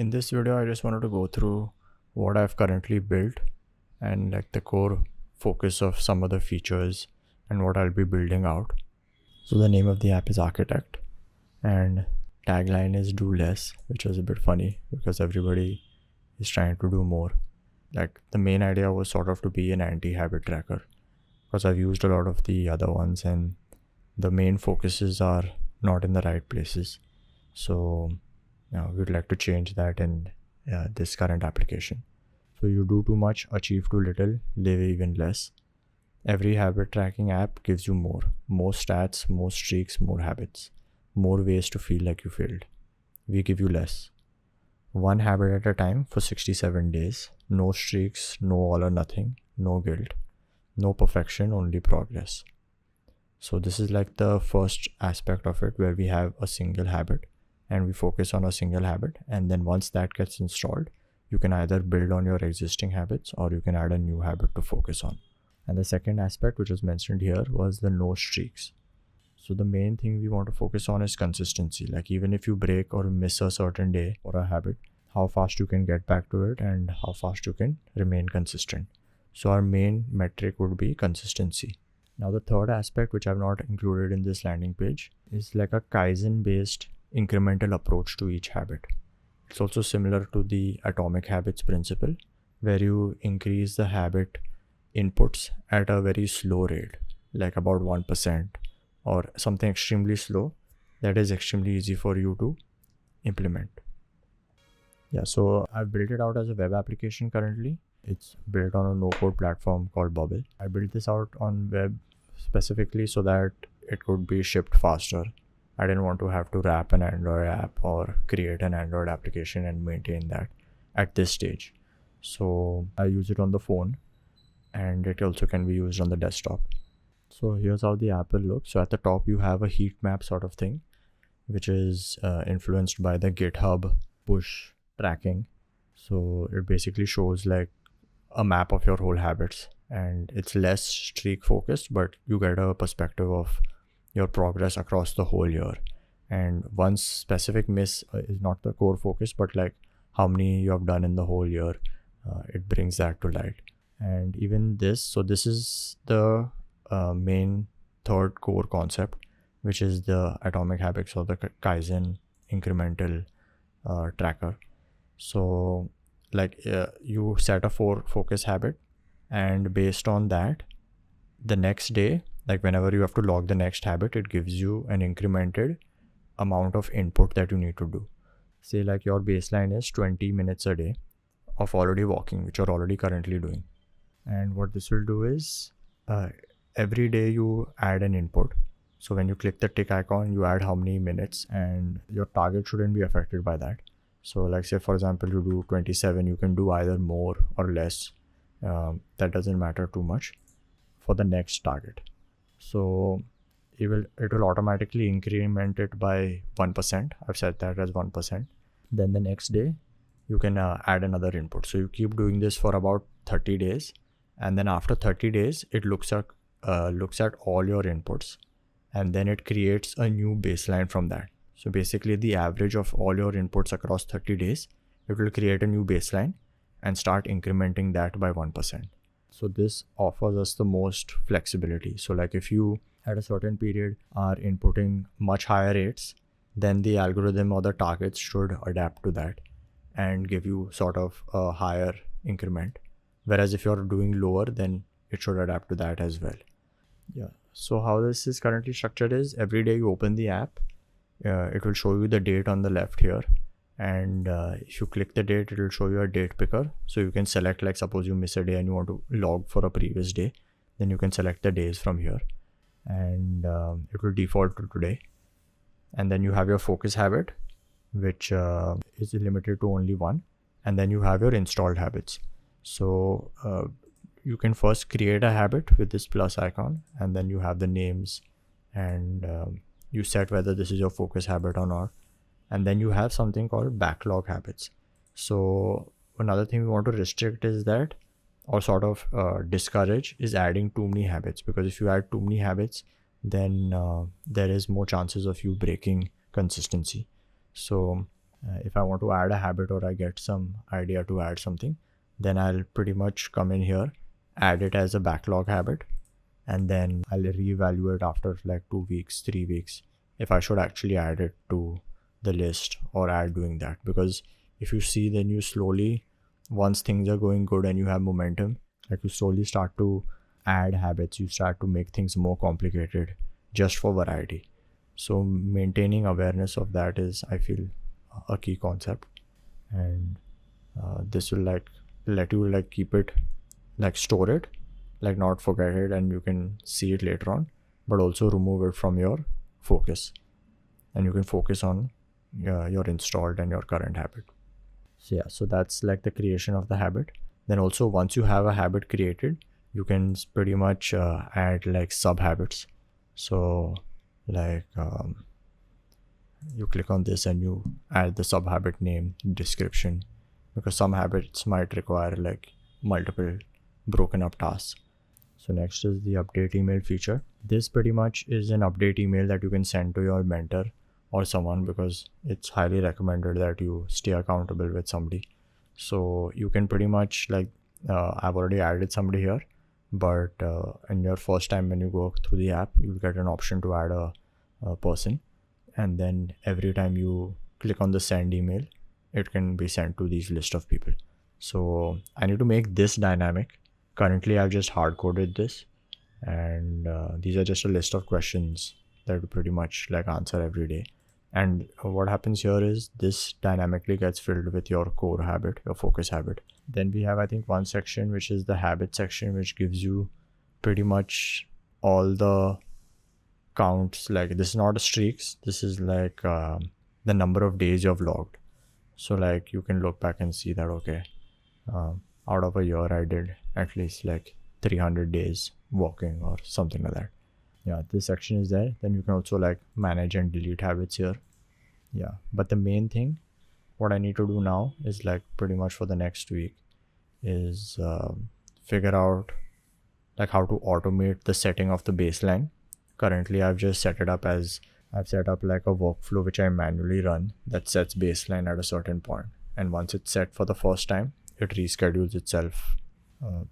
In this video, I just wanted to go through what I've currently built and like the core focus of some of the features and what I'll be building out. So the name of the app is Architect and tagline is do less, which was a bit funny because everybody is trying to do more. Like the main idea was sort of to be an anti-habit tracker because I've used a lot of the other ones and the main focuses are not in the right places. So we'd like to change that in this current application. So you do too much, achieve too little, live even less. Every habit tracking app gives you more stats, more streaks, more habits, more ways to feel like you failed. We give you less. One habit at a time for 67 days. No streaks, no all or nothing, no guilt, no perfection, only progress. So this is like the first aspect of it where we have a single habit and we focus on a single habit, and then once that gets installed, you can either build on your existing habits or you can add a new habit to focus on. And the second aspect which was mentioned here was the no streaks. So the main thing we want to focus on is consistency. Like even if you break or miss a certain day or a habit, how fast you can get back to it and how fast you can remain consistent. So our main metric would be consistency. Now the third aspect which I've not included in this landing page is like a Kaizen based incremental approach to each habit. It's also similar to the atomic habits principle where you increase the habit inputs at a very slow rate, like about 1% or something extremely slow that is extremely easy for you to implement. Yeah, so I've built it out as a web application currently. It's built on a no-code platform called Bubble. I built this out on web specifically so that it could be shipped faster. I didn't want to have to wrap an Android app or create an Android application and maintain that at this stage. So I use it on the phone and it also can be used on the desktop. So here's how the app will look. So at the top you have a heat map sort of thing, which is influenced by the GitHub push tracking. So it basically shows like a map of your whole habits and it's less streak focused, but you get a perspective of your progress across the whole year. And one specific miss is not the core focus, but like how many you have done in the whole year, it brings that to light. And even this, so this is the main third core concept, which is the atomic habits or the Kaizen incremental tracker. So like you set a focus habit and based on that, the next day, like whenever you have to log the next habit, it gives you an incremented amount of input that you need to do. Say like your baseline is 20 minutes a day of already walking, which you're already currently doing. And what this will do is every day you add an input. So when you click the tick icon, you add how many minutes and your target shouldn't be affected by that. So like say for example, you do 27, you can do either more or less. That doesn't matter too much for the next target. So it will automatically increment it by 1%. I've set that as 1%. Then the next day you can add another input. So you keep doing this for about 30 days. And then after 30 days, it looks at all your inputs and then it creates a new baseline from that. So basically the average of all your inputs across 30 days, it will create a new baseline and start incrementing that by 1%. So this offers us the most flexibility. So like if you at a certain period are inputting much higher rates, then the algorithm or the targets should adapt to that and give you sort of a higher increment. Whereas if you're doing lower, then it should adapt to that as well. Yeah. So how this is currently structured is every day you open the app, it will show you the date on the left here. And if you click the date, it will show you a date picker. So you can select, like suppose you miss a day and you want to log for a previous day, then you can select the days from here and it will default to today. And then you have your focus habit, which is limited to only one. And then you have your installed habits. So you can first create a habit with this plus icon and then you have the names and you set whether this is your focus habit or not. And then you have something called backlog habits. So another thing we want to restrict is that, or sort of discourage, is adding too many habits, because if you add too many habits, then there is more chances of you breaking consistency. So If I want to add a habit or I get some idea to add something, then I'll pretty much come in here, add it as a backlog habit, and then I'll reevaluate after like 2 weeks, 3 weeks, if I should actually add it to the list or add doing that. Because if you see, then you slowly, once things are going good and you have momentum, like you slowly start to add habits, you start to make things more complicated just for variety. So maintaining awareness of that is, I feel, a key concept. And this will like let you like keep it, like store it, like not forget it, and you can see it later on, but also remove it from your focus, and you can focus on your installed and your current habit. So yeah, so that's like the creation of the habit. Then also, once you have a habit created, you can pretty much add like sub habits. So like you click on this and you add the sub habit name, description, because some habits might require like multiple broken up tasks. So next is the update email feature. This pretty much is an update email that you can send to your mentor or someone, because it's highly recommended that you stay accountable with somebody. So you can pretty much like I've already added somebody here, but in your first time when you go through the app, you'll get an option to add a person, and then every time you click on the send email, it can be sent to these list of people. So I need to make this dynamic. Currently I've just hard coded this, and these are just a list of questions that you pretty much like answer every day. And what happens here is this dynamically gets filled with your core habit, your focus habit. Then we have, I think, one section which is the habit section, which gives you pretty much all the counts. Like this is not a streaks, this is like the number of days you've logged. So like you can look back and see that, okay, out of a year I did at least like 300 days walking or something like that. Yeah, this section is there. Then you can also like manage and delete habits here. Yeah, but the main thing what I need to do now is like pretty much for the next week is figure out like how to automate the setting of the baseline. Currently I've just set it up as I've set up like a workflow which I manually run that sets baseline at a certain point, and once it's set for the first time, it reschedules itself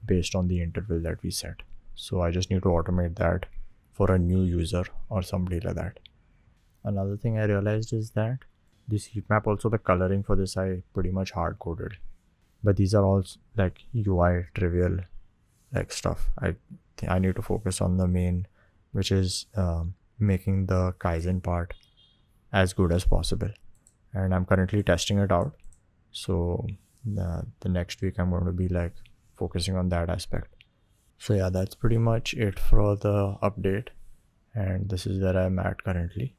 based on the interval that we set. So I just need to automate that for a new user or somebody like that. Another thing I realized is that this heat map, also the coloring for this, I pretty much hard coded, but these are all like UI trivial like stuff. I need to focus on the main, which is making the Kaizen part as good as possible, and I'm currently testing it out. So the next week I'm going to be like focusing on that aspect. So yeah, that's pretty much it for the update, and this is where I'm at currently.